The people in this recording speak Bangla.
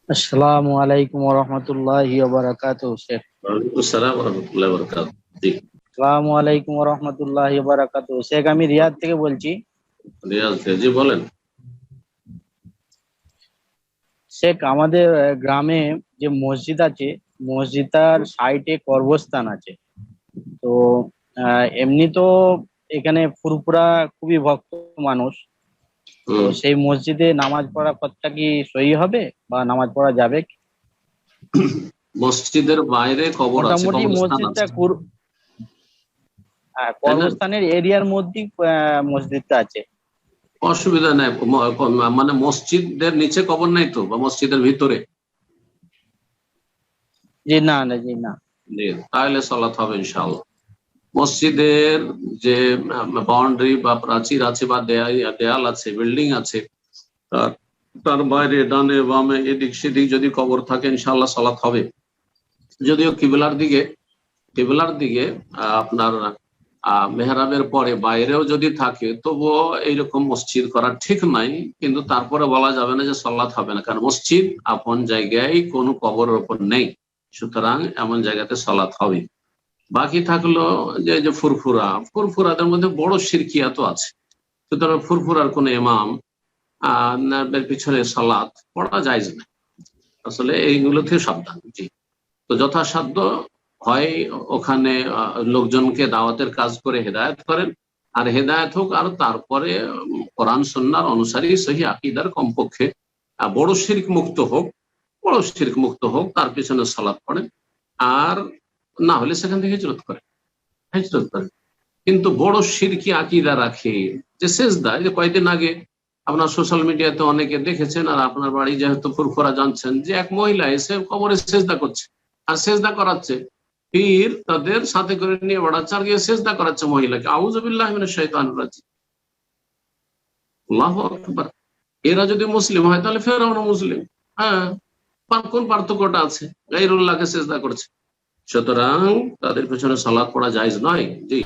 আসসালামু আলাইকুম ওয়া রাহমাতুল্লাহি ওয়া বারাকাতুহু শেখ। ওয়ালাইকুম আসসালাম ওয়া রাহমাতুল্লাহি ওয়া বারাকাতুহু। জি, আসসালামু আলাইকুম ওয়া রাহমাতুল্লাহি ওয়া বারাকাতুহু শেখ, আমি রিয়াদ থেকে বলছি। রিয়াজ থেকে। জি বলেন। শেখ, আমাদের গ্রামে যে মসজিদ আছে, মসজিদটার সাইডে কবরস্থান আছে। তো এমনি তো এখানে ফুরফুরা খুবই ভক্ত মানুষ। তো হুম। সেই মসজিদে নামাজ পড়া কথা কি সহি হবে বা নামাজ পড়া যাবে কি? মসজিদের বাইরে কবর আছে, মোটামুটি কবরস্থান মসজিদটা আছে, তাই না? কবরস্থানের এরিয়ার মধ্যেই মসজিদটা আছে। অসুবিধা নাই। মানে মসজিদের নিচে কবর নাই তো, বা মসজিদের ভিতরে? জি না, না, জি না। জি, তাহলে সালাত হবে ইনশাআল্লাহ। মসজিদের যে বাউন্ডারি বা প্রাচীর আছে বা দেয়াল আছে, বিল্ডিং আছে, তার তার বাইরে ডানে বামে এদিক সেদিক যদি কবর থাকে ইনশাআল্লাহ সালাত হবে। যদিও কিবলার দিকে আপনার মেহরাবের পরে বাইরেও যদি থাকে তবুও এইরকম মসজিদ করা ঠিক নাই, কিন্তু তারপরে বলা যাবে না যে সালাত হবে না, কারণ মসজিদ আপন জায়গায় কোনো কবরের উপর নেই, সুতরাং এমন জায়গাতে সালাত হবে। বাকি থাকলো যে ফুরফুরাদের মধ্যে বড় শিরকিয়াত আছে, সুতরাং ফুরফুরার কোন ইমাম পিছনে সালাত পড়া যায় না। আসলে এইগুলো থেকে সাবধান। জি, তো যথাসাধ্য হয় ওখানে লোকজনকে দাওয়াতের কাজ করে হেদায়েত করেন, আর হেদায়েত হোক, আর তারপরে কোরআন সুন্নাহর অনুসারী সহি আকীদার কমপক্ষে বড় শিরক মুক্ত হোক তার পিছনে সালাত পড়েন। আর না হলে সেখান থেকে হিজরত করেন। কিন্তু বড় শিরকি আকীদা রাখে, যে সেজদা, যে কয়েকদিন আগে আপনার সোশ্যাল মিডিয়াতে অনেকে দেখেছেন, আর আপনার বাড়ি যেহেতু ফুরফুরা জানছেন, যে এক মহিলা এসে কবরে সেজদা করছে আর সেজদা করাচ্ছে, পীর তাদের সাথে করে নিয়ে বেড়াচ্ছে আর গিয়ে সেজদা করাচ্ছে মহিলাকে। আউযু বিল্লাহি মিনাশ শাইতানির রাজিম। আল্লাহু আকবার। এরা যদি মুসলিম হয় তাহলে ফেরাউনও মুসলিম। হ্যাঁ, কোন পার্থক্যটা আছে? গায়রুল্লাহকে সেজদা করছে। সুতরাং তাদের পেছনে সালাত পড়া জায়েজ নয়। জি।